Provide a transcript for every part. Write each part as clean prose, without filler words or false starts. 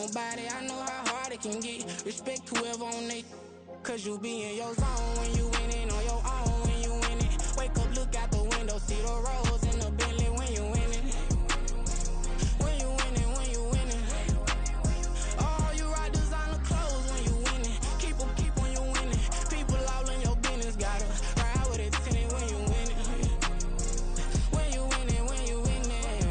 nobody, I know how hard it can get. Respect whoever on they, cause you be in your zone when you winning on your own when you winning. Wake up, look out the window, see the rose in the Bentley when you winning. When you winning, when you winning. Oh, you ride designer clothes when you winning. Keep when you winning. People all in your business, gotta ride with it tinted when you winning. When you winning, when you winning.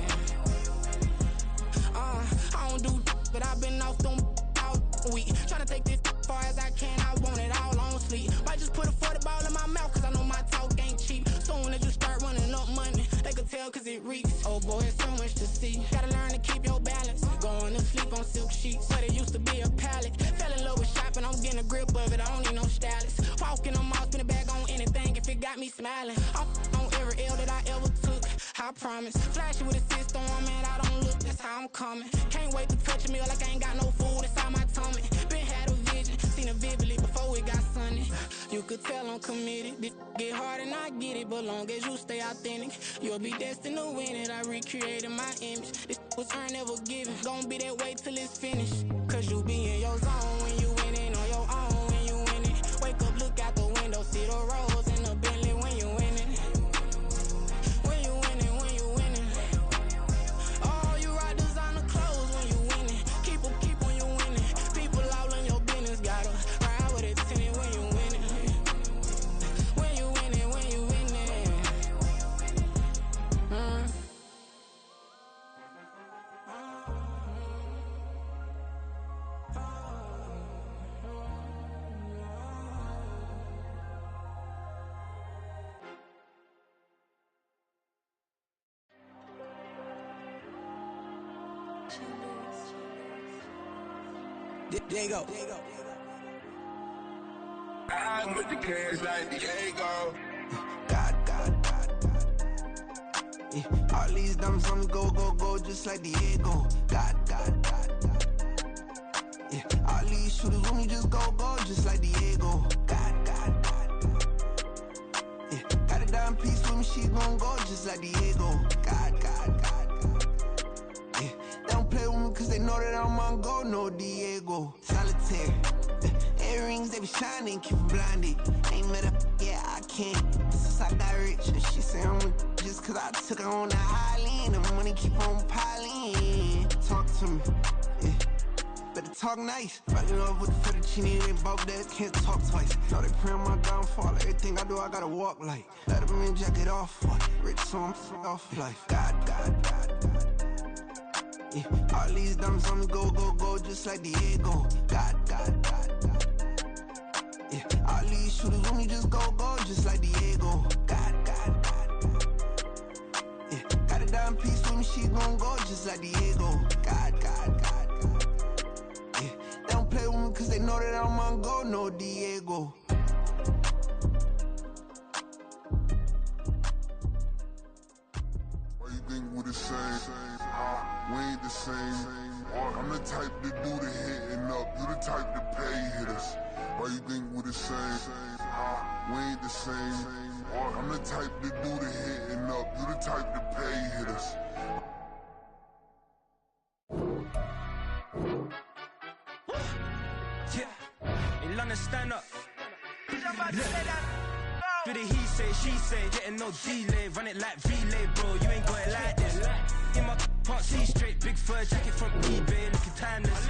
I don't do but I've been off them all week. Tryna take this far as I can, I want it all on sleep. Might just put a 40 ball in my mouth, cause I know my talk ain't cheap. Soon as you start running up money, they could tell cause it reeks. Oh boy, it's so much to see. Gotta learn to keep your balance. Going to sleep on silk sheets, but it used to be a pallet. Fell in love with shopping, I'm getting a grip of it, I don't need no stylist. Walking on mall, spin a bag on anything if it got me smiling. I'm on every L that I ever took, I promise. Flashing with a system, man, I don't look, that's how I'm coming. Can't wait to touch a meal like I ain't got no food inside my tummy. Been had a vision, seen it vividly before it got sunny. You could tell I'm committed, this get hard and I get it, but long as you stay authentic, you'll be destined to win it. I recreated my image, this was earned, never given. Gonna be that way till it's finished, cause you be in your zone when you winning on your own when you winning. Wake up, look out the window, see the rose in the Bentley when you winning. When you winning, when you winning. Oh, you ride designer clothes when you winning. Keep when you winning. People all in your business, gotta ride with it tinted when you winning. When you winning, when you winning. Diego. I'm with the cash like Diego. God. Yeah. All these diamonds on me go, just like Diego. God. Yeah. All these shooters with me just go, just like Diego. God. Yeah. Got a dime piece with me, she gon' go just like Diego. God. Yeah. They don't play with me cause they know that I'm on go, no Diego. Solitaire. Earrings, they be shining, keep me blinded. Ain't met up, yeah, I can't. Since I got rich, and she say I'm just cause I took her on the island. The money keep on piling. Talk to me, yeah. Better talk nice. Running up with the fettuccine, they both dead, can't talk twice. Know they pray on my downfall, everything I do, I gotta walk like. Let them in, jacket off, rich, so I'm off life. God. Yeah. All these diamonds on me go, just like Diego. God. Yeah. All these shooters with me just go, just like Diego. God. Yeah. Got a dime piece with me, she gon' go just like Diego. God. Yeah. They don't play with me cause they know that I'm on go, no Diego. Why you think we the same? We ain't the same. I'm the type to do the hitting up, you the type to pay hitters. Why you think we the same? We ain't the same. I'm the type to do the hitting up, you the type to pay hitters. Yeah, in London, stand up. Do the he say, she say, getting no delay, run it like relay, bro. You ain't got it like this. In my can't see straight, big fur jacket from eBay, looking timeless.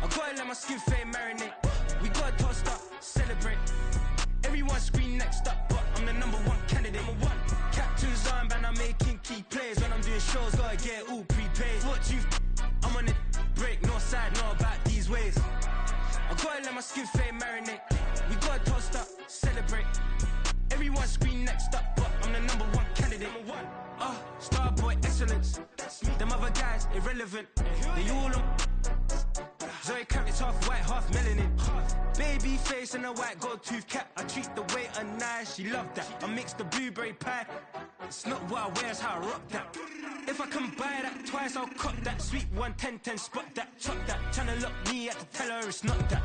I gotta let my skin fade marinate. We gotta toast up, celebrate. Everyone scream next up, but I'm the number one candidate. Captain's armband, I'm making key plays. When I'm doing shows, gotta get all prepaid. What you I'm on it, break, no side, know about these ways. I gotta let my skin fade marinate. We gotta toast up, celebrate. Everyone scream next up, but I'm the number one candidate. Starboy excellence. Them other guys irrelevant. They all on. Zoe Kravitz half white, half melanin. Baby face and a white gold tooth cap. I treat the waiter nice, she love that. I mix the blueberry pie. It's not what I wear, it's how I rock that. If I can buy that twice, I'll cop that. Sweet 110, spot that, chop that. Tryna lock me at the teller, it's not that.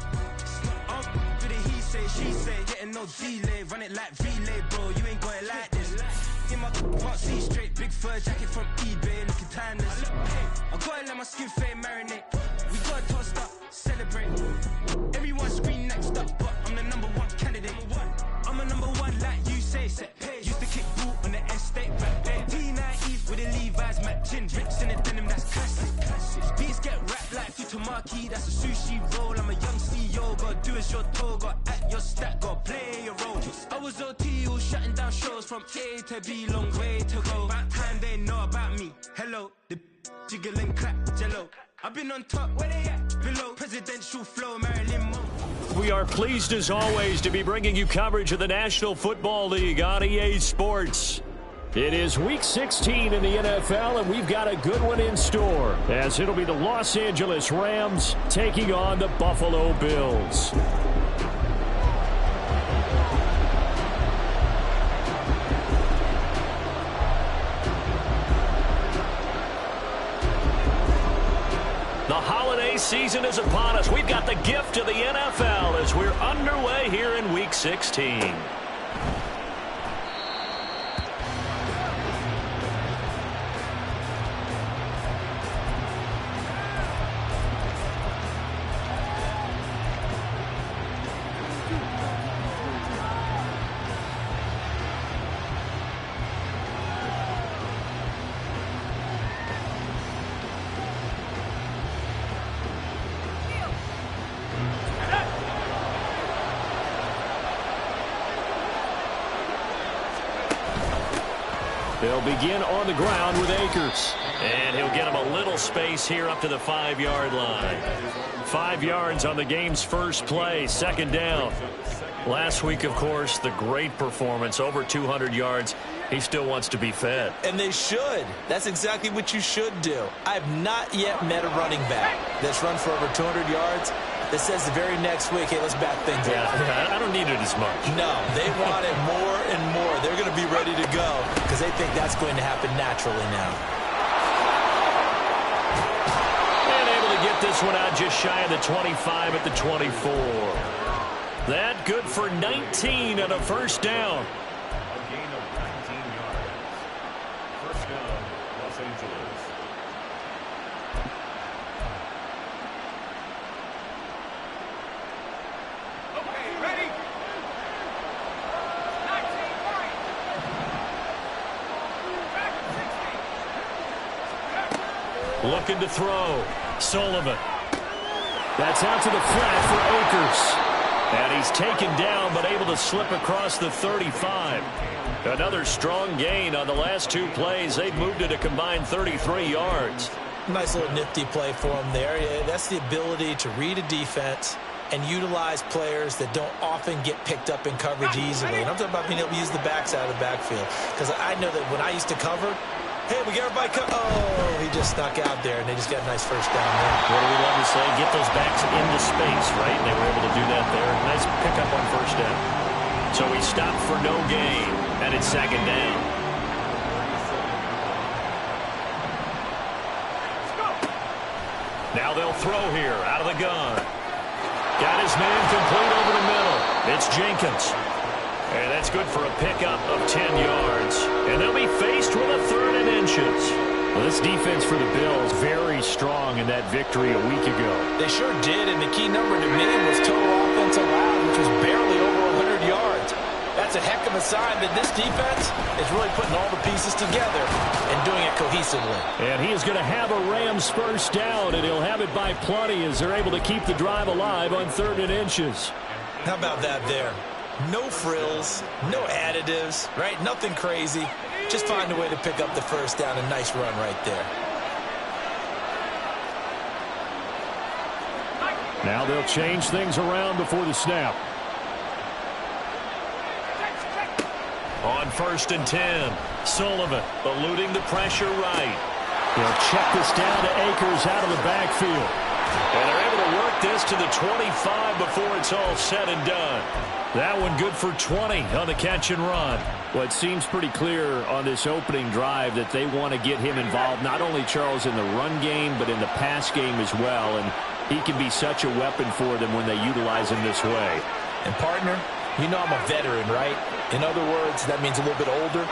Do the he say, she say, getting no delay. Run it like relay, bro, you ain't got it like this. In my can't see straight, big fur jacket from eBay, looking timeless. I gotta let my skin fade marinate. We gotta toss key, that's a sushi roll. I'm a young CEO, gotta do as you're told. Gotta act your stat, gotta play your role. I was OT, all shutting down shows from A to B, long way to go. About time they know about me. Hello, the jiggle and clap, jello. I've been on top, where they at? Below, presidential flow, Marilyn Monroe. We are pleased as always to be bringing you coverage of the National Football League on EA Sports. It is Week 16 in the NFL, and we've got a good one in store, as it'll be the Los Angeles Rams taking on the Buffalo Bills. The holiday season is upon us. We've got the gift of the NFL as we're underway here in Week 16. They'll begin on the ground with Akers. And he'll get him a little space here up to the 5-yard line. 5 yards on the game's first play, second down. Last week, of course, the great performance, over 200 yards. He still wants to be fed. And they should. That's exactly what you should do. I have not yet met a running back that's run for over 200 yards that says the very next week, hey, let's back things up. Yeah, I don't need it as much. No, they want it more and more. They're going to be ready to go because they think that's going to happen naturally now. And able to get this one out just shy of the 25 at the 24. That good for 19 and a first down. A gain of 19 yards. First down, Los Angeles. Okay, ready? 19, right. Looking to throw. Sullivan. That's out to the flat for Akers. And he's taken down, but able to slip across the 35. Another strong gain on the last 2 plays. They've moved it a combined 33 yards. Nice little nifty play for him there. That's the ability to read a defense and utilize players that don't often get picked up in coverage easily. And I'm talking about being able to use the backside of the backfield. Because I know that when I used to cover, hey, we got everybody oh, he just snuck out there, and they just got a nice first down there. What do we love to say? Get those backs into space, right? And they were able to do that there. Nice pickup on first down. So he stopped for no gain, and it's second down. Now they'll throw here out of the gun. Got his man complete over the middle. It's Jenkins. And that's good for a pickup of 10 yards. And they'll be faced with a 3rd and inches. Well, this defense for the Bills, very strong in that victory a week ago. They sure did, and the key number to me was total offense allowed, which was barely over 100 yards. That's a heck of a sign that this defense is really putting all the pieces together and doing it cohesively. And he is going to have a Rams first down, and he'll have it by plenty as they're able to keep the drive alive on 3rd and inches. How about that there? No frills, no additives, right? Nothing crazy. Just find a way to pick up the first down. A nice run right there. Now they'll change things around before the snap. On 1st and 10, Sullivan eluding the pressure right. They'll check this down to Akers out of the backfield. And they're able to work this to the 25 before it's all said and done. That one good for 20 on the catch and run. Well, it seems pretty clear on this opening drive that they want to get him involved, not only, Charles, in the run game, but in the pass game as well. And he can be such a weapon for them when they utilize him this way. And, partner, you know I'm a veteran, right? In other words, that means a little bit older.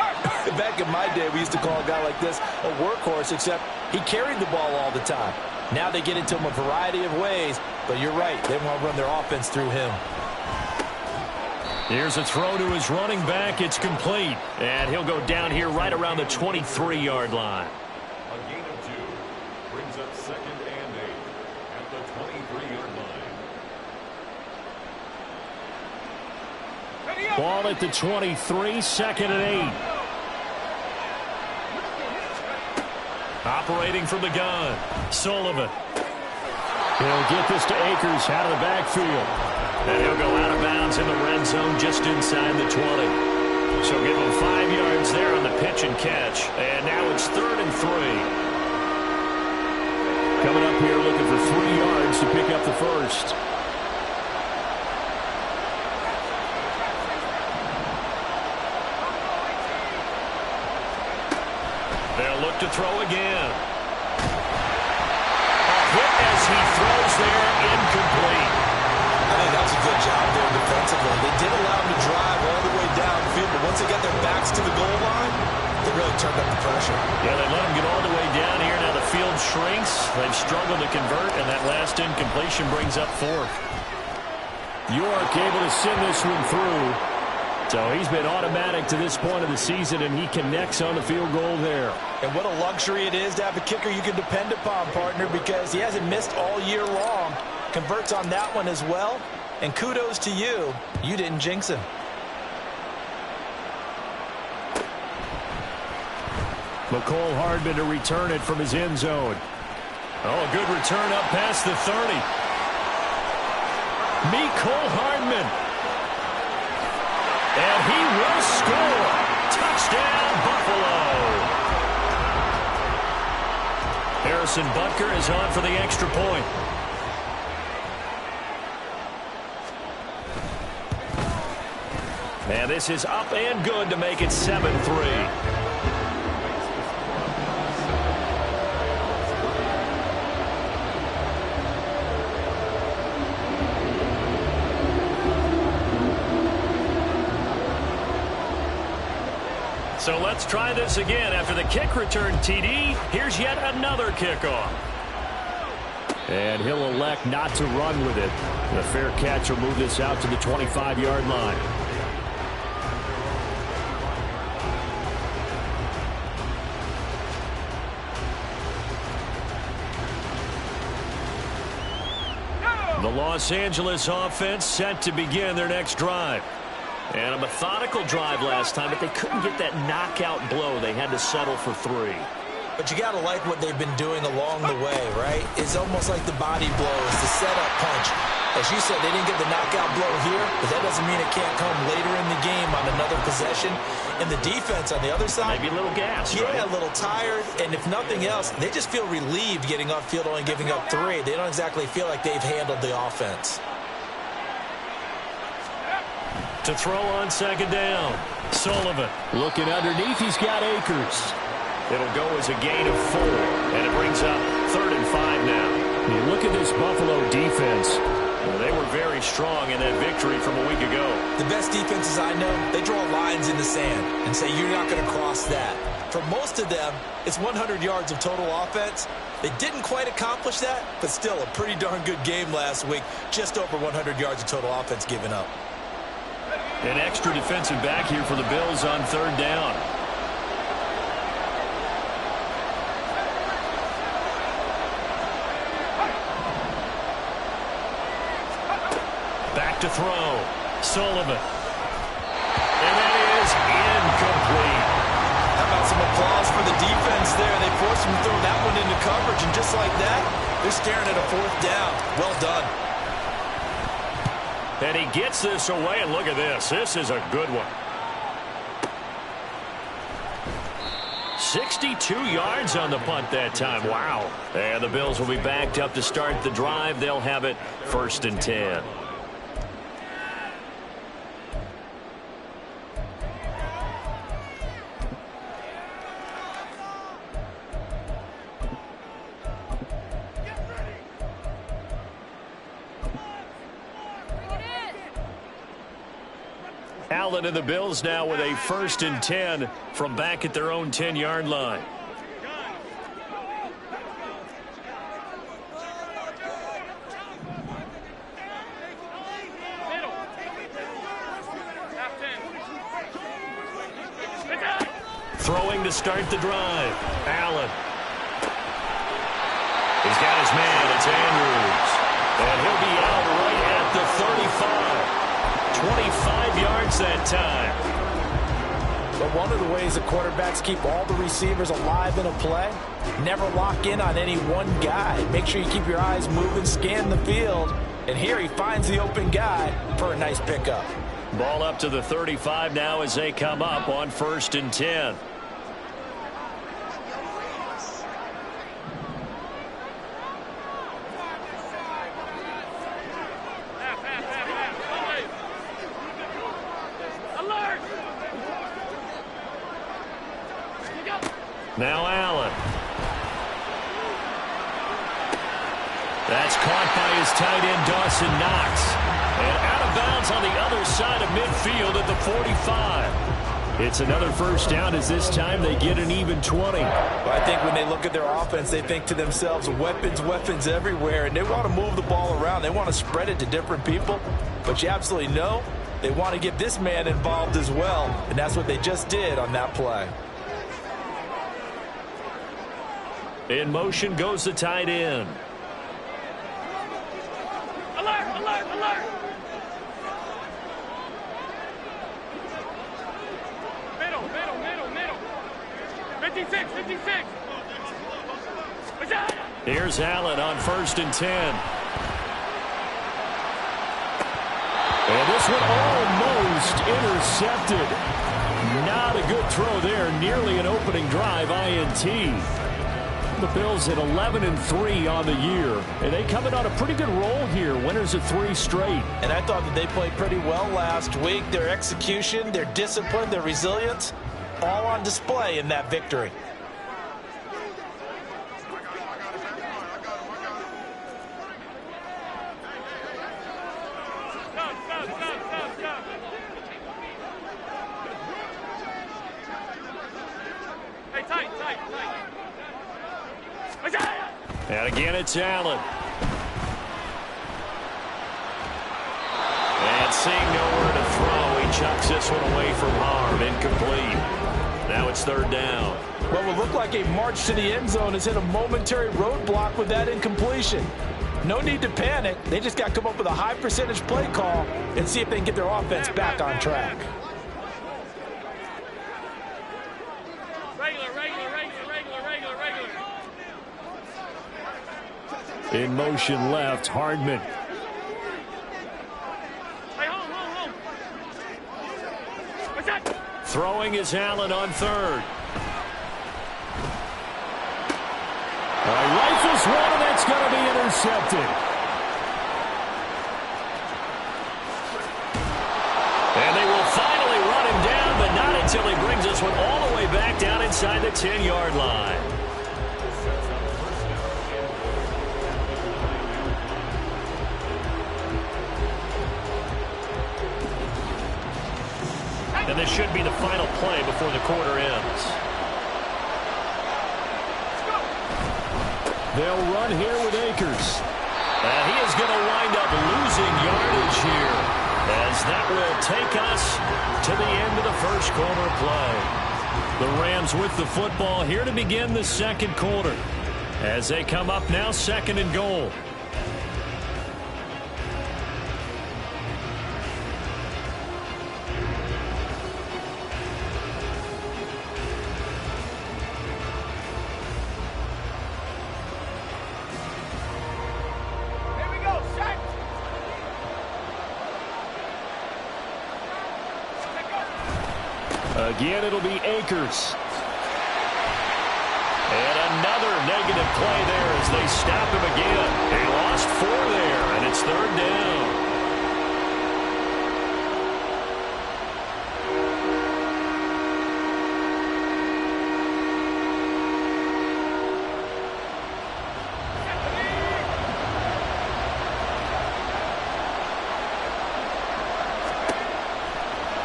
Back in my day, we used to call a guy like this a workhorse, except he carried the ball all the time. Now they get into him a variety of ways, but you're right. They want to run their offense through him. Here's a throw to his running back. It's complete. And he'll go down here right around the 23-yard line. A gain of 2 brings up 2nd and 8 at the 23. 23-yard line. Ball at the 23, 2nd and 8. Operating from the gun, Sullivan. He'll get this to Akers out of the backfield. And he'll go out of bounds in the red zone just inside the 20. So give him 5 yards there on the pitch and catch. And now it's 3rd and 3. Coming up here looking for 3 yards to pick up the first. They'll look to throw again. A hit as he throws there, incomplete. I think that's a good job there defensively. They did allow him to drive all the way downfield, but once they got their backs to the goal line, they really turned up the pressure. Yeah, they let him get all the way down here. Now the field shrinks. They've struggled to convert, and that last incompletion brings up 4th. York able to send this one through. So he's been automatic to this point of the season, and he connects on the field goal there. And what a luxury it is to have a kicker you can depend upon, partner, because he hasn't missed all year long. Converts on that one as well. And kudos to you. You didn't jinx him. McCole Hardman to return it from his end zone. Oh, a good return up past the 30. McCole Hardman. And he will score. Touchdown, Buffalo. Harrison Butker is on for the extra point. And this is up and good to make it 7-3. So let's try this again. After the kick return TD, here's yet another kickoff. And he'll elect not to run with it. The fair catch will move this out to the 25-yard line. The Los Angeles offense set to begin their next drive. And a methodical drive last time, but they couldn't get that knockout blow. They had to settle for 3. But you got to like what they've been doing along the way, right? It's almost like the body blows, the setup punch. As you said, they didn't get the knockout blow here, but that doesn't mean it can't come later in the game on another possession. And the defense on the other side, maybe a little gas, yeah, right? A little tired. And if nothing else, they just feel relieved getting off field only giving up 3. They don't exactly feel like they've handled the offense. To throw on 2nd down. Sullivan looking underneath. He's got Akers. It'll go as a gain of 4. And it brings up 3rd and 5 now. You look at this Buffalo defense. Well, they were very strong in that victory from a week ago. The best defenses I know, they draw lines in the sand and say you're not going to cross that. For most of them, it's 100 yards of total offense. They didn't quite accomplish that, but still a pretty darn good game last week. Just over 100 yards of total offense given up. An extra defensive back here for the Bills on 3rd down. Back to throw. Sullivan. And that is incomplete. How about some applause for the defense there? They forced him to throw that one into coverage, and just like that, they're staring at a 4th down. Well done. And he gets this away, and look at this. This is a good one. 62 yards on the punt that time. Wow. And the Bills will be backed up to start the drive. They'll have it 1st and 10. Allen and the Bills now with a 1st and 10 from back at their own 10-yard line. Throwing to start the drive. Allen. He's got his man. It's Andrews. yards that time. But one of the ways the quarterbacks keep all the receivers alive in a play, never lock in on any one guy. Make sure you keep your eyes moving, scan the field. And here he finds the open guy for a nice pickup. Ball up to the 35 now as they come up on 1st and 10. Now Allen. That's caught by his tight end, Dawson Knox. And out of bounds on the other side of midfield at the 45. It's another first down as this time they get an even 20. Well, I think when they look at their offense, they think to themselves, weapons, weapons everywhere. And they want to move the ball around. They want to spread it to different people. But you absolutely know they want to get this man involved as well. And that's what they just did on that play. In motion goes the tight end. Alert, alert, alert! Middle. 56. Here's Allen on 1st and 10. And this one almost intercepted. Not a good throw there. Nearly an opening drive, INT. The Bills at 11-3 on the year, and they coming on a pretty good roll here. Winners of 3 straight. And I thought that they played pretty well last week. Their execution, their discipline, their resilience, all on display in that victory. Stop. Hey, tight. And again, it's Allen. And seeing nowhere to throw, he chucks this one away from harm. Incomplete. Now it's 3rd down. What will look like a march to the end zone has hit a momentary roadblock with that incompletion. No need to panic. They just got to come up with a high percentage play call and see if they can get their offense back on track. Regular. In motion left, Hardman. Hey, home. What's that? Throwing is Allen on 3rd. Rifles one, and that's going to be intercepted. And they will finally run him down, but not until he brings this one all the way back down inside the 10-yard line. And this should be the final play before the quarter ends. They'll run here with Akers. And he is going to wind up losing yardage here, as that will take us to the end of the first quarter play. The Rams with the football here to begin the second quarter, as they come up now 2nd and goal. Again, it'll be Akers. And another negative play there as they stop him again. They lost 4 there, and it's 3rd down.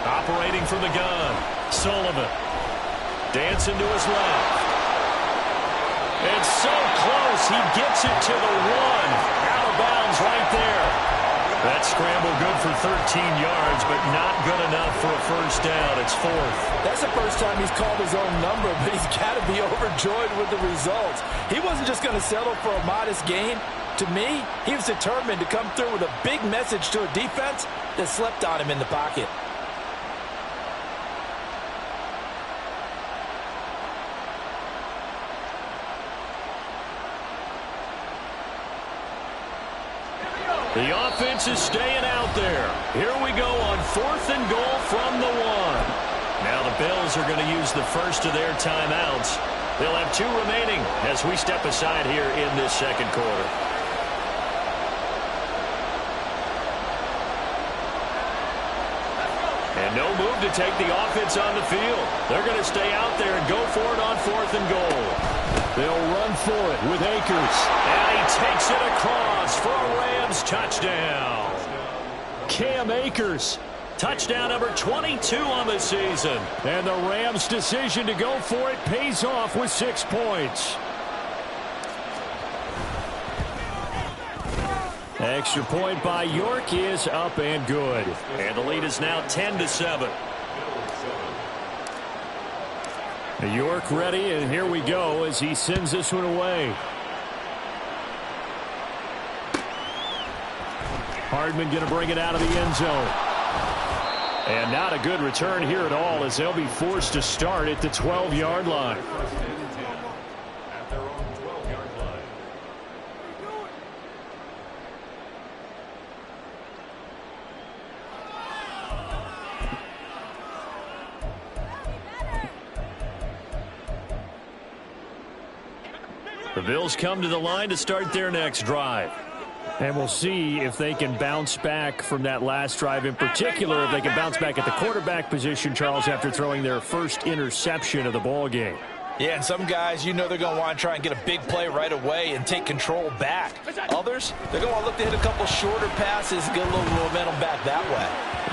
Operating from the gun, Sullivan. Dancing to his left. It's so close, he gets it to the 1. Out of bounds right there. That scramble good for 13 yards, but not good enough for a first down. It's 4th. That's the first time he's called his own number, but he's got to be overjoyed with the results. He wasn't just going to settle for a modest gain. To me, he was determined to come through with a big message to a defense that slept on him in the pocket. The offense is staying out there. Here we go on 4th and goal from the 1. Now the Bills are going to use the first of their timeouts. They'll have 2 remaining as we step aside here in this second quarter. And no move to take the offense on the field. They're going to stay out there and go for it on 4th and goal. They'll run for it with Akers. And he takes it across for a Rams touchdown. Cam Akers, touchdown number 22 on the season. And the Rams' decision to go for it pays off with 6 points. Extra point by York is up and good. And the lead is now 10-7. York ready, and here we go as he sends this one away. Hardman going to bring it out of the end zone. And not a good return here at all as they'll be forced to start at the 12-yard line. At their own 12-yard line. The Bills come to the line to start their next drive. And we'll see if they can bounce back from that last drive, in particular if they can bounce back at the quarterback position, Charles, after throwing their first interception of the ball game. Yeah, and some guys, you know they're going to want to try and get a big play right away and take control back. Others, they're going to look to hit a couple shorter passes and get a little momentum back that way.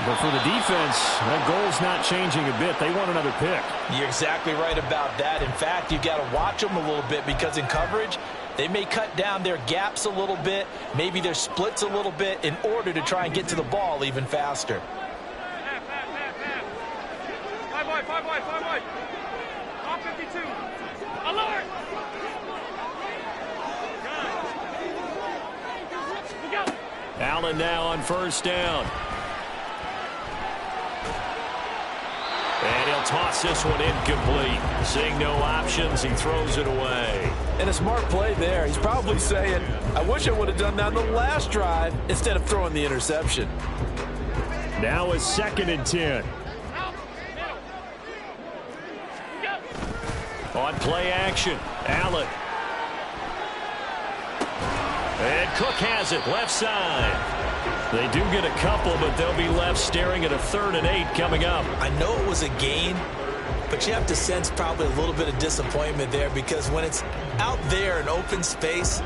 But for the defense, that goal's not changing a bit. They want another pick. You're exactly right about that. In fact, you've got to watch them a little bit because in coverage, they may cut down their gaps a little bit, maybe their splits a little bit in order to try and get to the ball even faster. Five wide. Top 52. Alert! Allen now on first down. And he'll toss this one incomplete. Seeing no options, he throws it away. And a smart play there. He's probably saying, I wish I would have done that on the last drive instead of throwing the interception. Now is 2nd and 10. On play action, Allen. And Cook has it, left side. They do get a couple, but they'll be left staring at a 3rd and 8 coming up. I know it was a gain, but you have to sense probably a little bit of disappointment there because when it's out there in open space,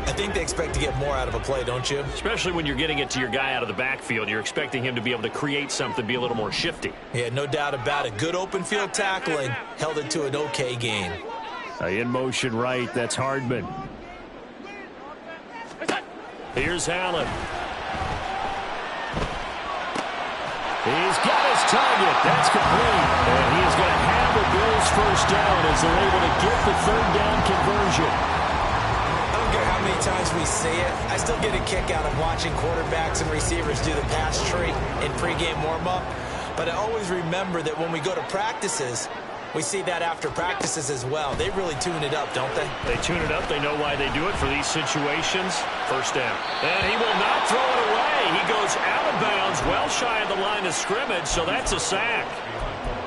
I think they expect to get more out of a play, don't you? Especially when you're getting it to your guy out of the backfield. You're expecting him to be able to create something, be a little more shifty. Yeah, no doubt about it. Good open field tackling held it to an okay gain. In motion right, that's Hardman. Here's Allen. He's got his target. That's complete. And he is going to have the Bills first down as they're able to get the 3rd down conversion. I don't care how many times we see it. I still get a kick out of watching quarterbacks and receivers do the pass tree in pregame warm-up. But I always remember that when we go to practices, we see that after practices as well. They really tune it up, don't they? They tune it up. They know why they do it for these situations. First down. And he will not throw it away. He goes out of bounds, well shy of the line of scrimmage, so that's a sack.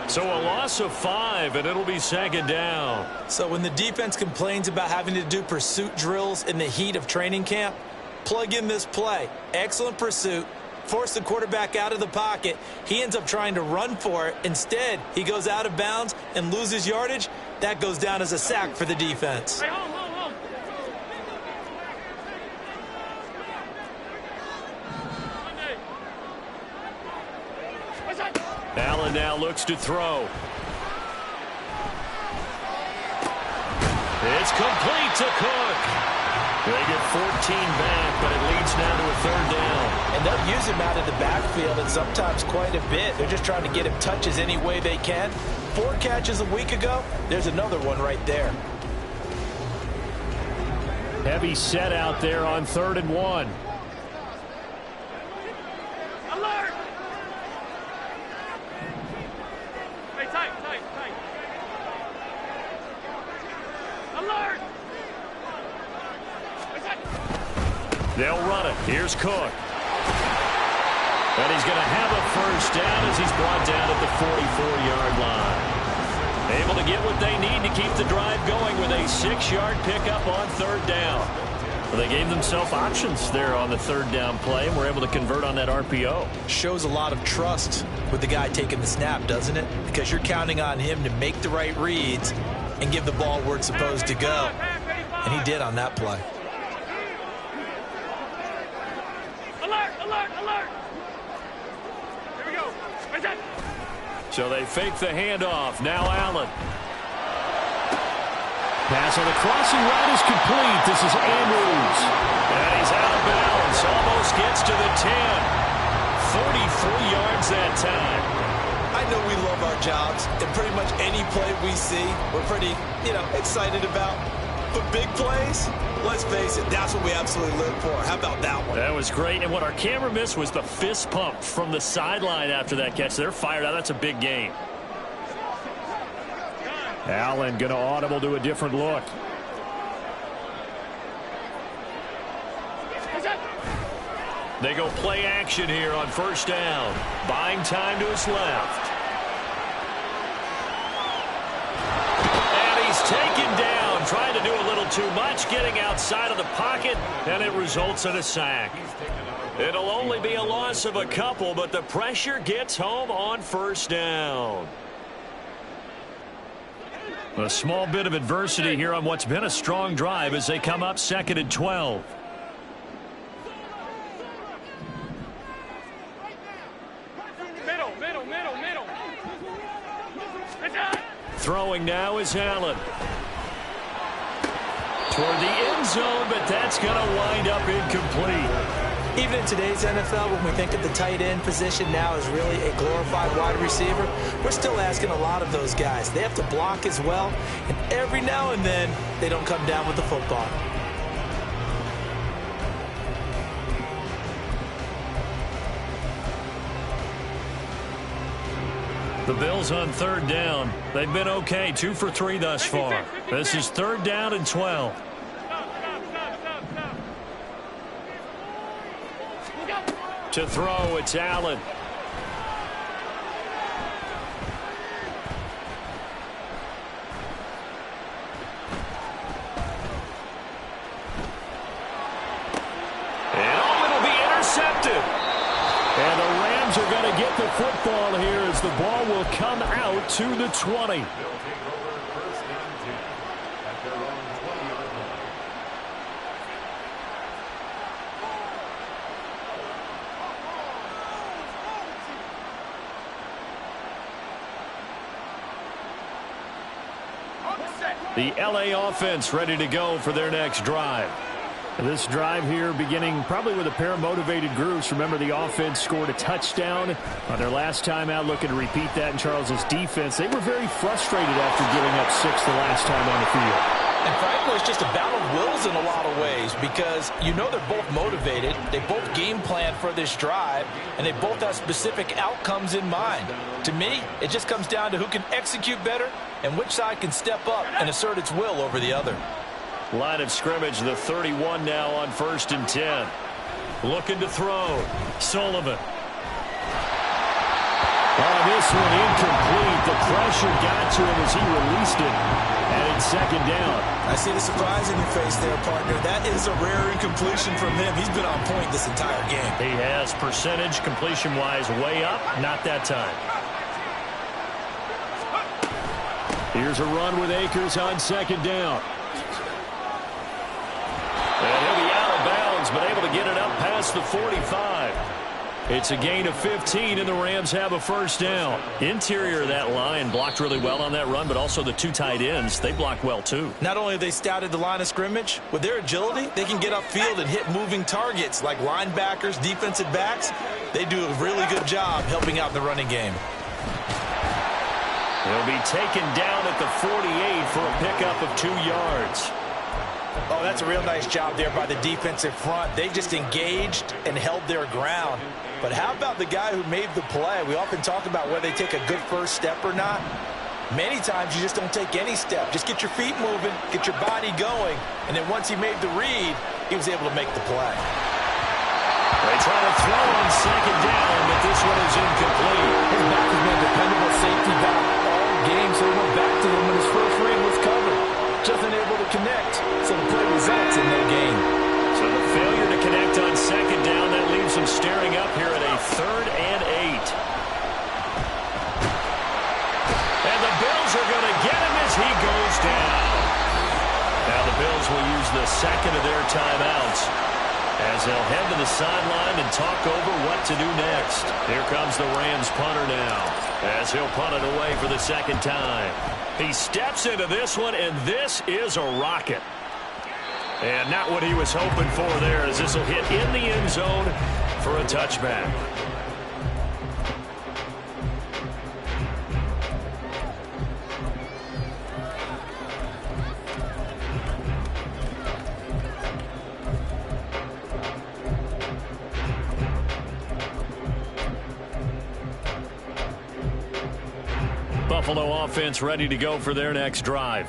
So a loss of 5, and it'll be 2nd down. So when the defense complains about having to do pursuit drills in the heat of training camp, plug in this play. Excellent pursuit. Force the quarterback out of the pocket. He ends up trying to run for it. Instead, he goes out of bounds and loses yardage. That goes down as a sack for the defense. Hey, home. Allen now looks to throw. It's complete to Cook. They get 14 back, but it leads now to a 3rd down. And they'll use him out of the backfield and sometimes quite a bit. They're just trying to get him touches any way they can. 4 catches a week ago. There's another one right there. Heavy set out there on 3rd and 1. Alert! Hey, tight. Alert! They'll run it. Here's Cook. And he's going to have a first down as he's brought down at the 44-yard line. Able to get what they need to keep the drive going with a 6-yard pickup on third down. Well, they gave themselves options there on the third down play and were able to convert on that RPO. Shows a lot of trust with the guy taking the snap, doesn't it? Because you're counting on him to make the right reads and give the ball where it's supposed to go. And he did on that play. Alert, alert, alert. Here we go. Right there. So they fake the handoff. Now Allen. Pass on the crossing route is complete. This is Andrews. And he's out of bounds. Almost gets to the 10. 33 yards that time. I know we love our jobs, and pretty much any play we see, we're pretty, excited about. But big plays, let's face it, that's what we absolutely live for. How about that one? That was great. And what our camera missed was the fist pump from the sideline after that catch. They're fired out. That's a big game. Allen going to audible to a different look. They go play action here on first down. Buying time to his left. And he's taken down. Trying to do a little too much. Getting outside of the pocket. And it results in a sack. It'll only be a loss of a couple, but the pressure gets home on first down. A small bit of adversity here on what's been a strong drive as they come up 2nd and 12. Middle. Throwing now is Allen. Toward the end zone, but that's going to wind up incomplete. Even in today's NFL, when we think of the tight end position now as really a glorified wide receiver, we're still asking a lot of those guys. They have to block as well, and every now and then, they don't come down with the football. The Bills on third down. They've been okay, 2 for 3 thus far. This is 3rd down and 12. To throw, it's Allen. And it'll be intercepted. And the Rams are going to get the football here as the ball will come out to the 20. The LA offense ready to go for their next drive. This drive here beginning probably with a pair of motivated groups. Remember, the offense scored a touchdown on their last time out, looking to repeat that in Charles's defense. They were very frustrated after giving up 6 the last time on the field. And frankly, it's just a battle of wills in a lot of ways because they're both motivated. They both game plan for this drive, and they both have specific outcomes in mind. To me, it just comes down to who can execute better and which side can step up and assert its will over the other. Line of scrimmage, the 31 now on 1st and 10. Looking to throw. Sullivan. Oh, this one incomplete. The pressure got to him as he released it. And it's 2nd down. I see the surprise in your face there, partner. That is a rare incompletion from him. He's been on point this entire game. He has percentage completion-wise way up. Not that time. Here's a run with Akers on 2nd down. And he'll be out of bounds, but able to get it up past the 45. It's a gain of 15, and the Rams have a first down. Interior of that line blocked really well on that run, but also the 2 tight ends, they blocked well too. Not only have they scouted the line of scrimmage, with their agility, they can get upfield and hit moving targets like linebackers, defensive backs. They do a really good job helping out in the running game. He'll be taken down at the 48 for a pickup of 2 yards. Oh, that's a real nice job there by the defensive front. They just engaged and held their ground. But how about the guy who made the play? We often talk about whether they take a good first step or not. Many times you just don't take any step. Just get your feet moving, get your body going, and then once he made the read, he was able to make the play. They try to throw on 2nd down. this one is incomplete. His back has been a dependable safety back all game, so he went back to him when his first read was covered. Just unable to connect, so the play results in no gain. So the failure to connect on second down, that leaves him staring up here at a 3rd and 8. And the Bills are going to get him as he goes down. Now the Bills will use the second of their timeouts as they'll head to the sideline and talk over what to do next. Here comes the Rams punter now as he'll punt it away for the second time. He steps into this one, and this is a rocket. And not what he was hoping for there, as this will hit in the end zone for a touchback. Buffalo offense ready to go for their next drive.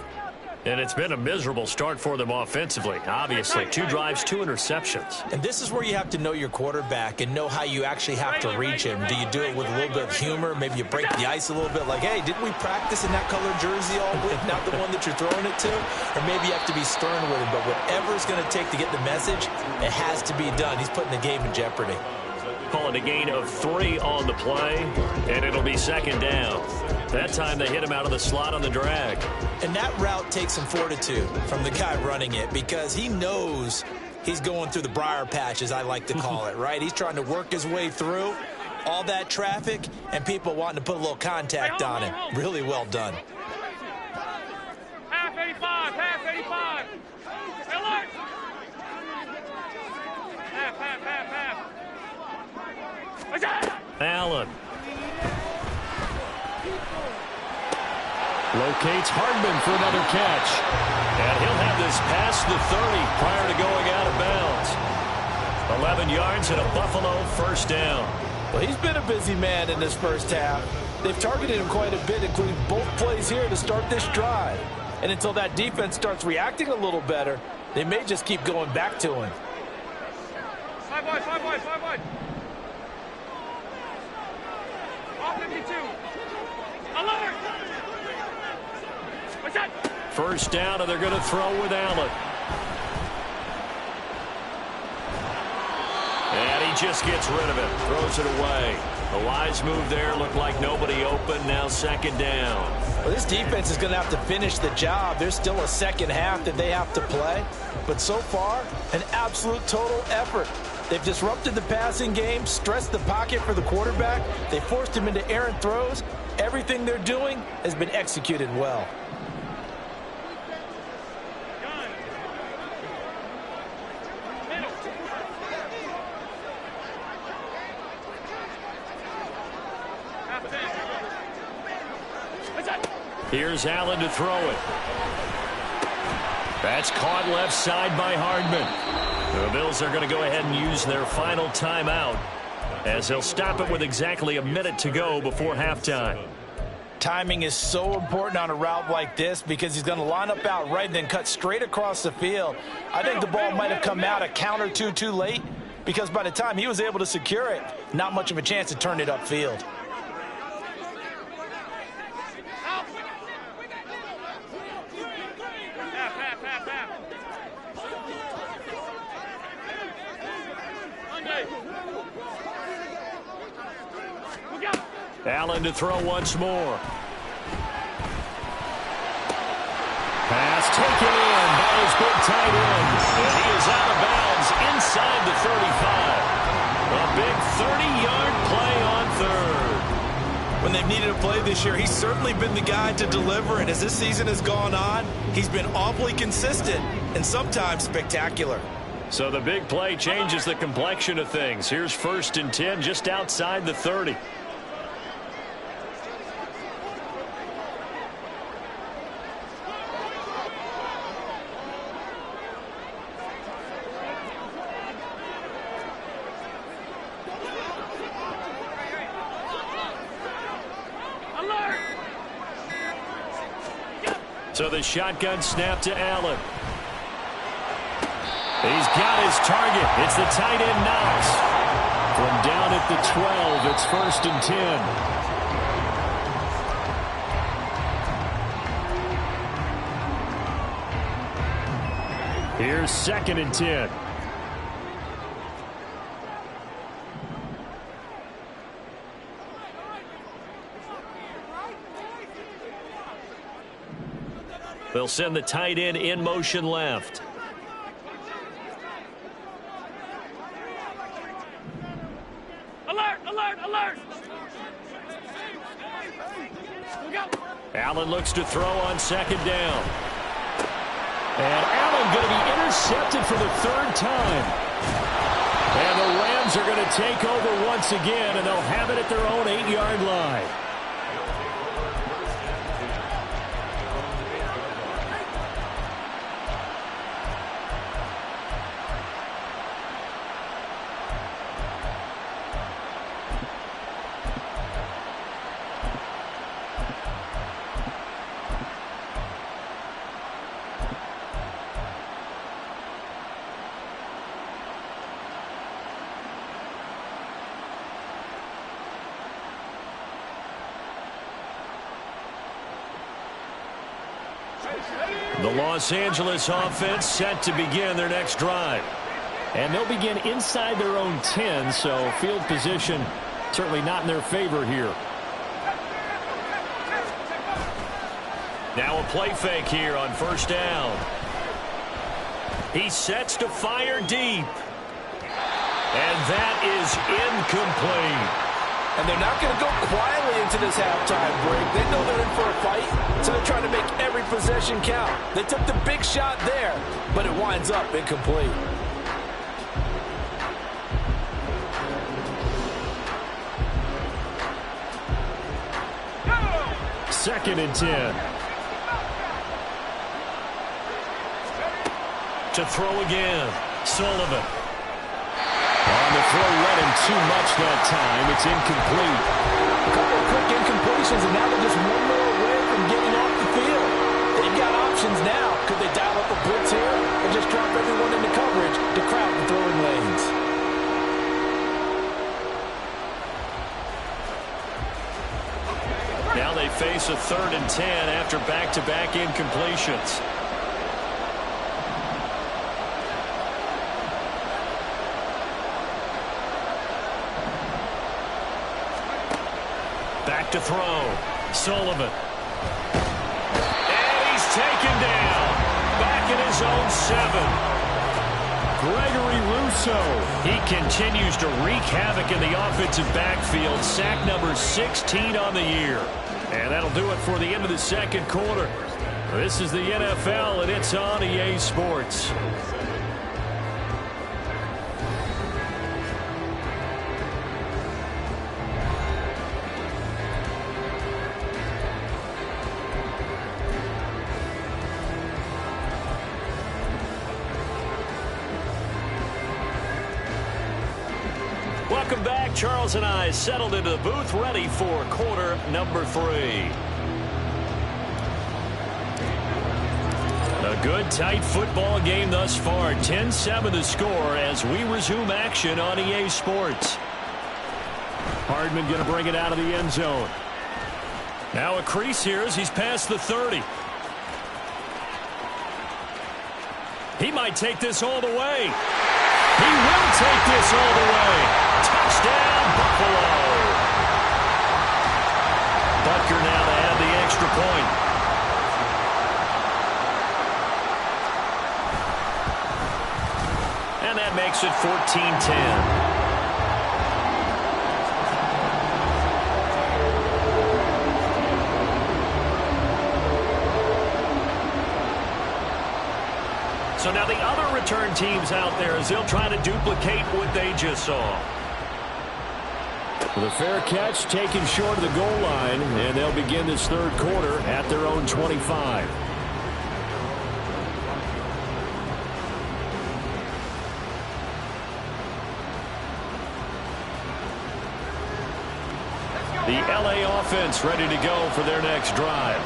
And it's been a miserable start for them offensively. Obviously, 2 drives, 2 interceptions. And this is where you have to know your quarterback and know how you actually have to reach him. Do you do it with a little bit of humor? Maybe you break the ice a little bit, like, hey, didn't we practice in that color jersey all week, not the one that you're throwing it to? Or maybe you have to be stern with him. But whatever it's going to take to get the message, it has to be done. He's putting the game in jeopardy. Calling a gain of 3 on the play, and it'll be second down. That time they hit him out of the slot on the drag. And that route takes some fortitude from the guy running it, because he knows he's going through the briar patch, as I like to call it, right? He's trying to work his way through all that traffic and people wanting to put a little contact on him. Really well done. Half 85, half 85. Alert! Half. Allen locates Hardman for another catch. And he'll have this past the 30 prior to going out of bounds. 11 yards and a Buffalo first down. Well, he's been a busy man in this first half. They've targeted him quite a bit, including both plays here to start this drive. And until that defense starts reacting a little better, they may just keep going back to him. 5 wide. Off 52. Alert! What's that? First down, and they're going to throw with Allen. And he just gets rid of it, throws it away. A wise move there, looked like nobody open, now second down. Well, this defense is going to have to finish the job. There's still a second half that they have to play. But so far, an absolute total effort. They've disrupted the passing game, stressed the pocket for the quarterback. They forced him into errant throws. Everything they're doing has been executed well. Here's Allen to throw it. That's caught left side by Hardman. The Bills are going to go ahead and use their final timeout as they'll stop it with exactly a minute to go before halftime. Timing is so important on a route like this because he's going to line up out right and then cut straight across the field. I think the ball might have come out a count or two too late because by the time he was able to secure it, not much of a chance to turn it upfield. Allen to throw once more. Pass taken in by his big tight end. And he is out of bounds inside the 35. A big 30-yard play on third. When they've needed a play this year, he's certainly been the guy to deliver. And as this season has gone on, he's been awfully consistent and sometimes spectacular. So the big play changes the complexion of things. Here's 1st and 10 just outside the 30. So the shotgun snap to Allen. He's got his target. It's the tight end Knox. From down at the 12. It's 1st and 10. Here's 2nd and 10. They'll send the tight end in motion left. Alert, alert, alert! Allen looks to throw on 2nd down. And Allen going to be intercepted for the 3rd time. And the Rams are going to take over once again, and they'll have it at their own 8-yard line. The Los Angeles offense set to begin their next drive. And they'll begin inside their own 10, so field position certainly not in their favor here. Now a play fake here on 1st down. He sets to fire deep. And that is incomplete. And they're not going to go quietly into this halftime break. They know they're in for a fight, so they're trying to make every possession count. They took the big shot there, but it winds up incomplete. 2nd and 10. To throw again. Sullivan. On the throw, read him too much that time. It's incomplete. A couple of quick incompletions, and now they're just one more away from getting off the field. They've got options now. Could they dial up a blitz here or just drop everyone into coverage to crowd the throwing lanes? Now they face a 3rd and 10 after back-to-back incompletions. Back to throw. Sullivan. And he's taken down. Back in his own 7. Gregory Rousseau. He continues to wreak havoc in the offensive backfield. Sack number 16 on the year. And that'll do it for the end of the 2nd quarter. This is the NFL, and it's on EA Sports. Welcome back. Charles and I settled into the booth, ready for quarter number 3. A good, tight football game thus far. 10-7 the score as we resume action on EA Sports. Hardman going to bring it out of the end zone. Now a crease here as he's past the 30. He might take this all the way. He will take this all the way. Touchdown, Buffalo. Butker now to add the extra point. And that makes it 14-10. So now the other return teams out there as they'll try to duplicate what they just saw. The fair catch taken short of the goal line, and they'll begin this 3rd quarter at their own 25. The LA offense ready to go for their next drive.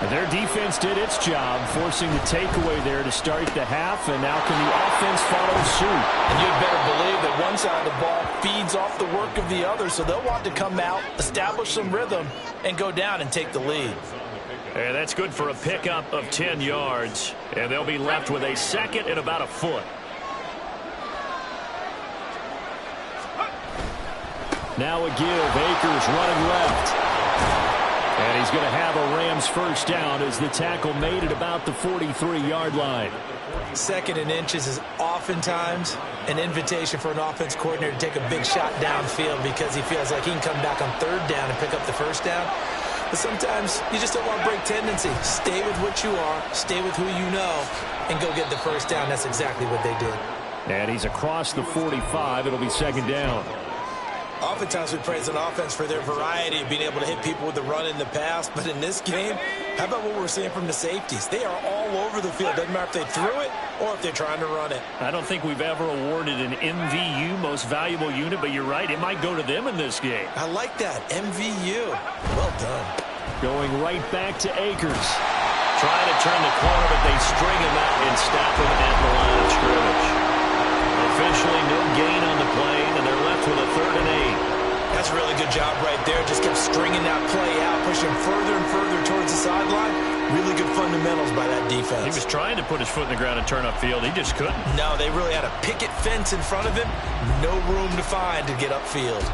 Their defense did its job, forcing the takeaway there to start the half, and now can the offense follow suit? And you'd better believe that one side of the ball feeds off the work of the other, so they'll want to come out, establish some rhythm, and go down and take the lead. And that's good for a pickup of 10 yards, and they'll be left with a second and about a foot. Now a give, Akers running left. And he's going to have a Rams first down as the tackle made at about the 43-yard line. Second and inches is oftentimes an invitation for an offense coordinator to take a big shot downfield because he feels like he can come back on third down and pick up the first down. But sometimes you just don't want to break tendency. Stay with what you are, stay with who you know, and go get the first down. That's exactly what they did. And he's across the 45. It'll be second down. Oftentimes we praise an offense for their variety of being able to hit people with the run in the pass, but in this game, how about what we're seeing from the safeties? They are all over the field. Doesn't matter if they threw it or if they're trying to run it. I don't think we've ever awarded an MVU, most valuable unit, but you're right, it might go to them in this game. I like that, MVU. Well done. Going right back to Akers. Trying to turn the corner, but they string him out and stop him at the line of scrimmage. Officially no gain on the play, and they're left with a 3rd and 8. That's a really good job right there. Just kept stringing that play out, pushing further and further towards the sideline. Really good fundamentals by that defense. He was trying to put his foot in the ground and turn upfield. He just couldn't. No, they really had a picket fence in front of him. No room to find to get upfield.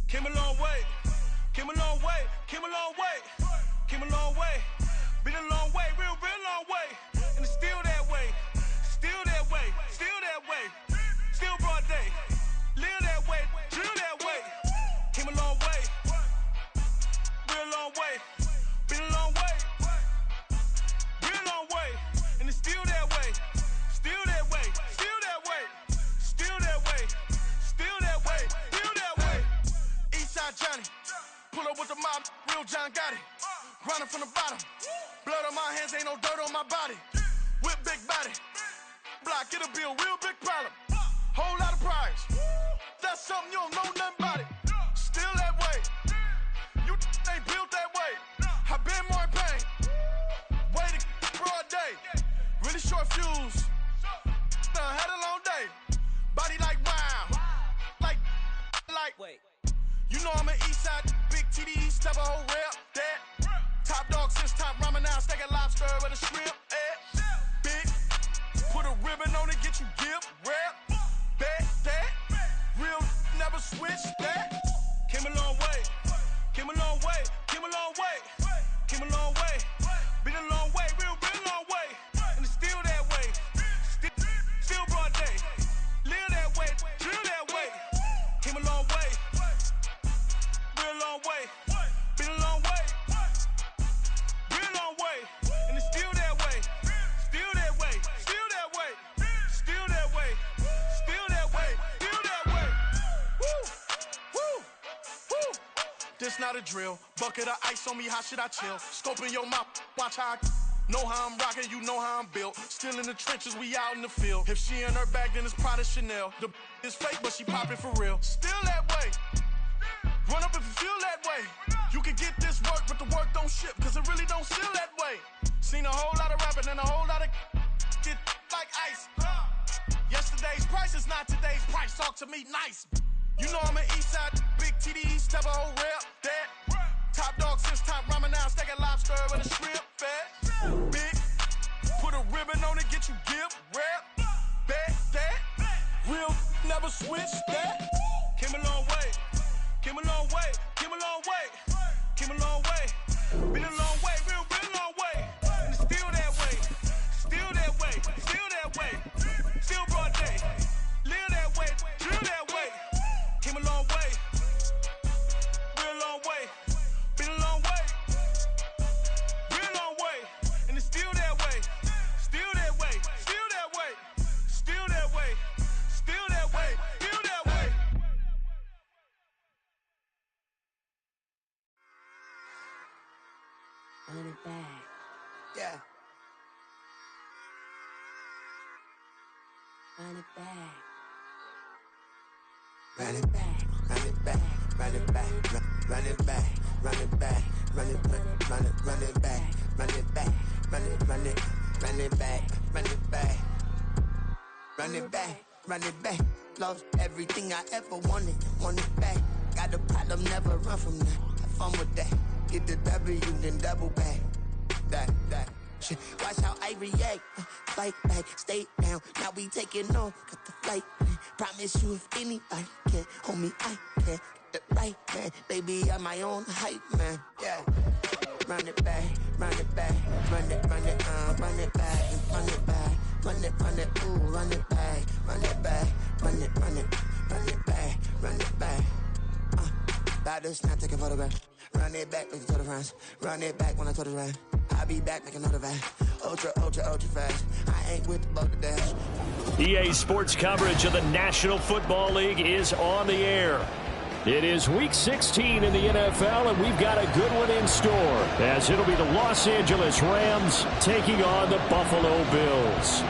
Came a long way, came a long way, came a long way, came a long way, been a long way, real long way, and it's still that way, still that way, still that way, still broad day, live that way, drill that way, came a long way, real long way, been a long way, real long way, and it's still that way, still that way, still that way, still that way, still that way, still that way. Eastside Johnny, pull up with the mob, real John Gotti, grinding from the bottom, blood on my hands, ain't no dirt on my body, whip big body, block, it'll be a real big problem, whole lot of priors, that's something you don't know nothing about it, still that way, you ain't built that way, I been more in pain, way to broad day, really short fuse, had a long day, body like wow, like, wait. You know I'm an Eastside, big TDs, type of whole rep, that. Top dog since top ramen now, steak and lobster with a shrimp, big, put a ribbon on it, get you gift, rep, bet, that. Real, never switch, that. Came a long way, came a long way, came a long way, came a long way. Been a long way, real long way. And it's still that way, still broad day. Live that way, drill that way. Came a long way. Real long way, been a long way, real long way, and it's still that way, still that way, still that way, still that way, still that way, still that way. Woo, woo, woo. This not a drill, bucket of ice on me, how should I chill? Scoping your mouth, watch how I know how I'm rocking, you know how I'm built. Still in the trenches, we out in the field. If she in her bag, then it's Prada Chanel. The is fake, but she popping for real. Still that way. Run up if you feel that way. You can get this work, but the work don't ship, cause it really don't feel that way. Seen a whole lot of rapping and a whole lot of get like ice. Yesterday's price is not today's price. Talk to me nice. You know I'm an Eastside, big TDs, type of whole rep, that. Top dog since top ramen now, steak and lobster with a shrimp, fat. Big, put a ribbon on it, get you gift, rep, bet, that. Real, never switch, that. Came a long way. Came a long way, came a long way, came a long way, been a long way, real long way, and it's still that way, still that way, still that way, still broad day, live that way, drill that way, came a long way, real long way, been a long way, real long way, and it's still that way, still that way, still that way, still Run it back. Yeah. Run it back. Run it back, run it back, run it back, run it back, run it back, run it back, run it back, run it back, run it back, run it back, run it back, run it back. Lost everything I ever wanted, want it back. Got a problem, never run from that. Have fun with that. Get the W, then double back. That. Shit. Watch how I react. Fight back, stay down. Now we taking on, got the flight. Promise you if anybody can, homie, I can. Get the right man, baby, I'm my own hype man. Yeah. Run it back, run it back, run it back, and run it back, ooh, run it back, run it back, run it back, run it back. About to snap, take a photograph. Run it back, make it to the friends. Run it back when I told it right. I'll be back, make another back. Ultra fast. I ain't with the boat to dash. EA Sports coverage of the National Football League is on the air. It is Week 16 in the NFL, and we've got a good one in store, as it'll be the Los Angeles Rams taking on the Buffalo Bills.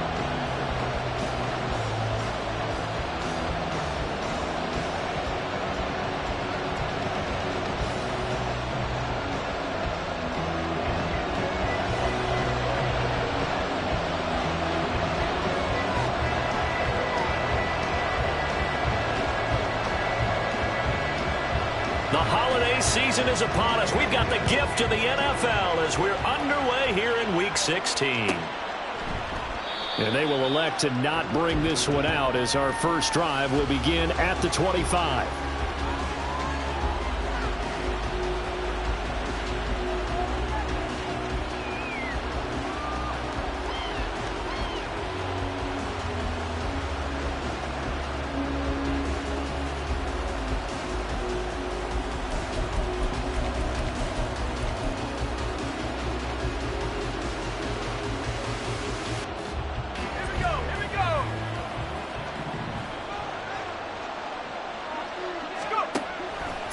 Season is upon us. We've got the gift of the NFL as we're underway here in Week 16. And they will elect to not bring this one out as our first drive will begin at the 25.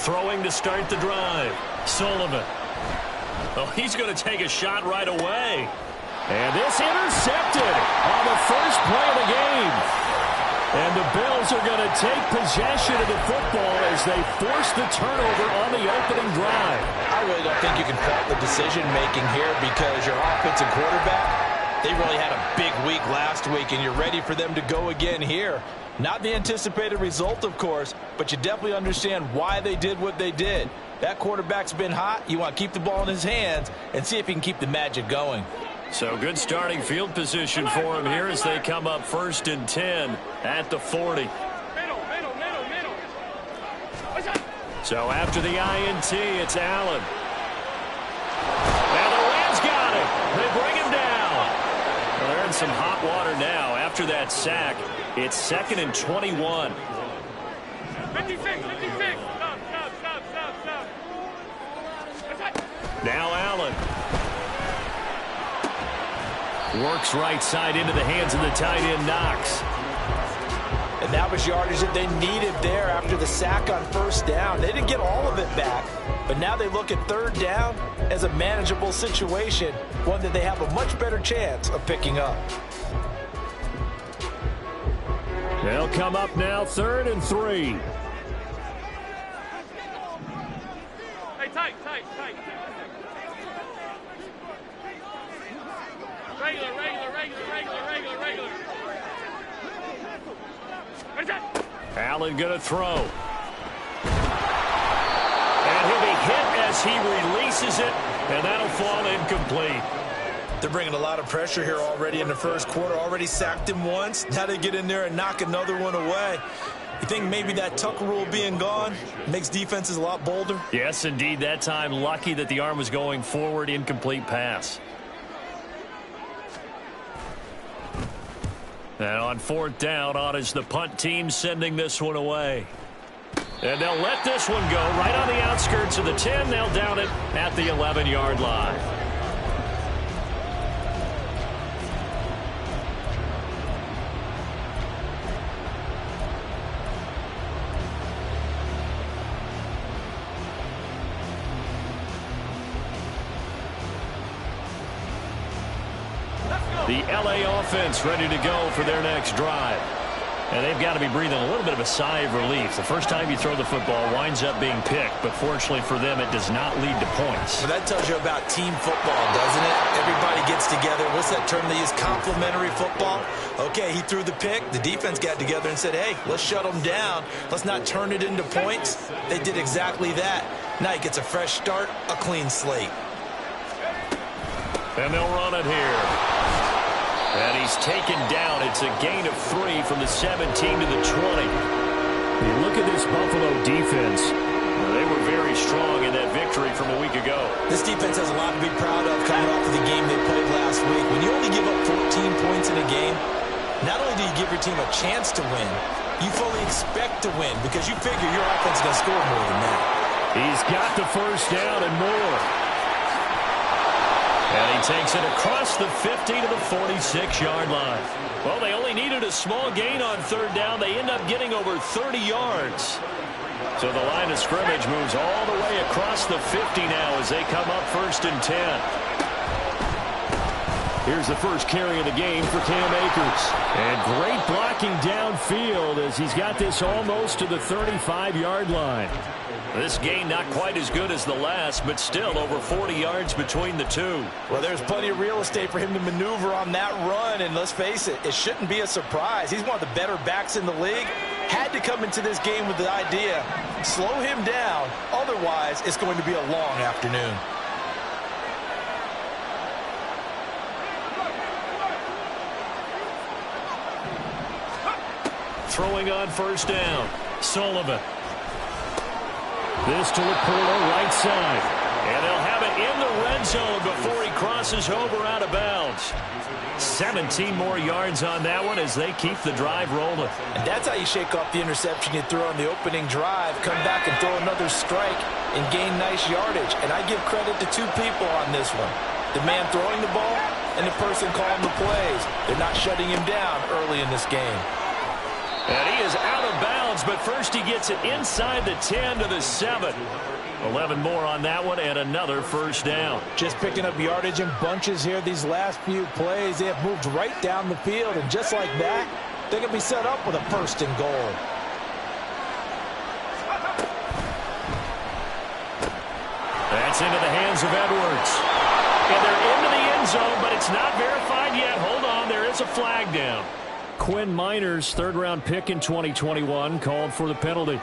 Throwing to start the drive. Sullivan. Oh, he's going to take a shot right away. And this intercepted on the first play of the game. And the Bills are going to take possession of the football as they force the turnover on the opening drive. I really don't think you can fault the decision-making here because your offensive quarterback, they really had a big week last week, and you're ready for them to go again here. Not the anticipated result, of course, but you definitely understand why they did what they did. That quarterback's been hot. You want to keep the ball in his hands and see if he can keep the magic going. So good starting field position for him here as they come up 1st and 10 at the 40. Middle. So after the INT, it's Allen. And the Rams got it. They bring him down. Well, they're in some hot water now after that sack. It's 2nd and 21. 56. Stop. Now Allen. Works right side into the hands of the tight end Knox. And that was yardage that they needed there after the sack on 1st down. They didn't get all of it back, but now they look at 3rd down as a manageable situation, one that they have a much better chance of picking up. They'll come up now 3rd and 3. Hey, tight. Regular. Where's that? Allen going to throw. And he'll be hit as he releases it, and that'll fall incomplete. They're bringing a lot of pressure here already in the first quarter. Already sacked him once. Now they get in there and knock another one away. You think maybe that tuck rule being gone makes defenses a lot bolder? Yes, indeed. That time, lucky that the arm was going forward. Incomplete pass. And on 4th down, on is the punt team sending this one away. And they'll let this one go right on the outskirts of the 10. They'll down it at the 11-yard line. The LA offense ready to go for their next drive. And they've got to be breathing a little bit of a sigh of relief. The first time you throw the football winds up being picked, but fortunately for them, it does not lead to points. Well, that tells you about team football, doesn't it? Everybody gets together. What's that term they use? Complementary football? Okay, he threw the pick. The defense got together and said, hey, let's shut them down. Let's not turn it into points. They did exactly that. Now he gets a fresh start, a clean slate. And they'll run it here. And he's taken down. It's a gain of 3 from the 17 to the 20. You look at this Buffalo defense. They were very strong in that victory from a week ago. This defense has a lot to be proud of coming off of the game they played last week. When you only give up 14 points in a game, not only do you give your team a chance to win, you fully expect to win because you figure your offense is going to score more than that. He's got the first down and more. And he takes it across the 50 to the 46-yard line. Well, they only needed a small gain on third down. They end up getting over 30 yards. So the line of scrimmage moves all the way across the 50 now as they come up 1st and 10. Here's the first carry of the game for Cam Akers. And great blocking downfield as he's got this almost to the 35-yard line. This gain not quite as good as the last, but still over 40 yards between the two. Well, there's plenty of real estate for him to maneuver on that run, and let's face it, it shouldn't be a surprise. He's one of the better backs in the league. Had to come into this game with the idea, slow him down, otherwise it's going to be a long afternoon. Throwing on first down, Sullivan. This to Laporta, right side. And they'll have it in the red zone before he crosses over out of bounds. 17 more yards on that one as they keep the drive rolling. And that's how you shake off the interception you throw on the opening drive, come back and throw another strike and gain nice yardage. And I give credit to two people on this one. The man throwing the ball and the person calling the plays. They're not shutting him down early in this game. And he is out of bounds, but first he gets it inside the 10 to the 7. 11 more on that one and another first down. Just picking up yardage in bunches here these last few plays. They have moved right down the field, and just like that, they're going to be set up with a 1st and goal. That's into the hands of Edwards. And they're into the end zone, but it's not verified yet. Hold on, there is a flag down. Quinn Miners, 3rd-round pick in 2021, called for the penalty.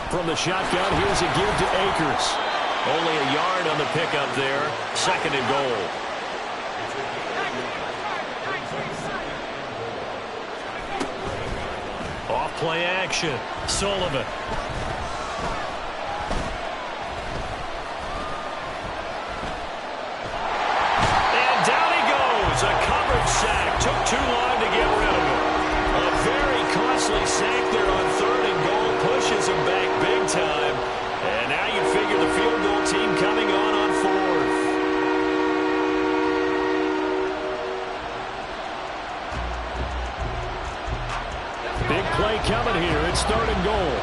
From the shotgun, here's a give to Akers. Only a yard on the pickup there. 2nd and goal. Off play action. Sullivan. And down he goes. A coverage sack. Took too long to get rid of it. A very costly sack there on 3rd and goal. Pushes him back big time. And now you figure the field goal team coming on 4th. Big play coming here. It's 3rd and goal.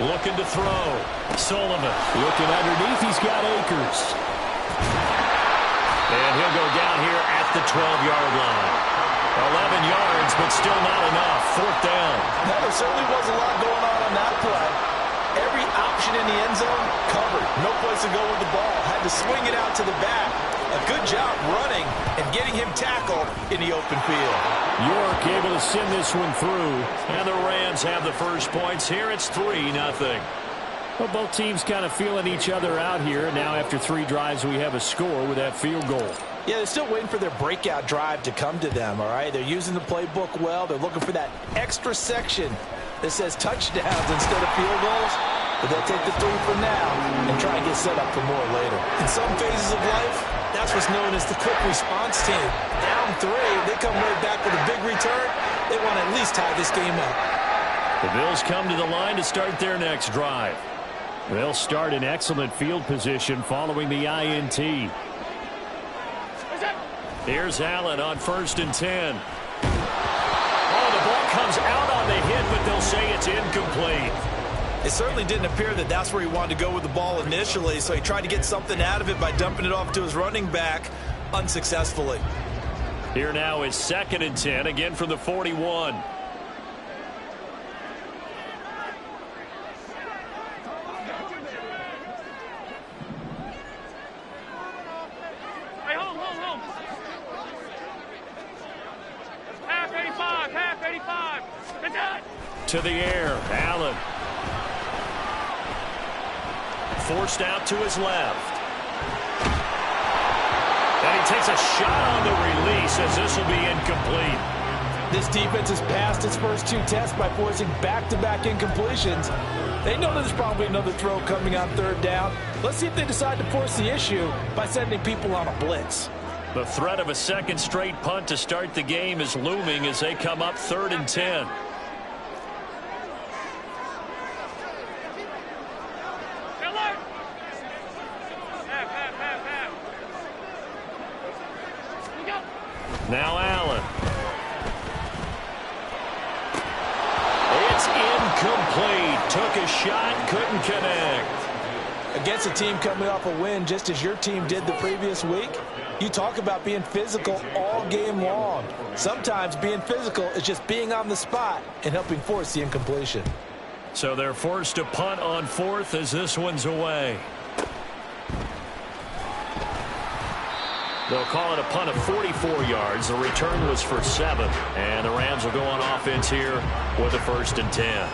Looking to throw. Sullivan looking underneath. He's got Akers. And he'll go down here at the 12-yard line. 11 yards, but still not enough. 4th down. Now, there certainly was a lot going on that play. Every option in the end zone covered. No place to go with the ball. Had to swing it out to the back. A good job running and getting him tackled in the open field. York able to send this one through. And the Rams have the first points here. It's 3-0. Well, both teams kind of feeling each other out here. Now after 3 drives, we have a score with that field goal. Yeah, they're still waiting for their breakout drive to come to them, all right? They're using the playbook well. They're looking for that extra section that says touchdowns instead of field goals. But they'll take the 3 for now and try and get set up for more later. In some phases of life, that's what's known as the quick response team. Down 3, they come right back with a big return. They want to at least tie this game up. The Bills come to the line to start their next drive. They'll start in excellent field position following the INT. Here's Allen on 1st and 10. Oh, the ball comes out on the hit, but they'll say it's incomplete. It certainly didn't appear that that's where he wanted to go with the ball initially, so he tried to get something out of it by dumping it off to his running back unsuccessfully. Here now is 2nd and 10, again from the 41. Hey, home. Half 85. Good shot. To the air, Allen. Forced out to his left. And he takes a shot on the release as this will be incomplete. This defense has passed its first 2 tests by forcing back-to-back incompletions. They know there's probably another throw coming on 3rd down. Let's see if they decide to force the issue by sending people on a blitz. The threat of a 2nd straight punt to start the game is looming as they come up 3rd and 10. Now Allen. It's incomplete. Took a shot, couldn't connect. Against a team coming off a win just as your team did the previous week, you talk about being physical all game long. Sometimes being physical is just being on the spot and helping force the incompletion. So they're forced to punt on 4th as this one's away. They'll call it a punt of 44 yards. The return was for 7. And the Rams will go on offense here with a 1st and 10.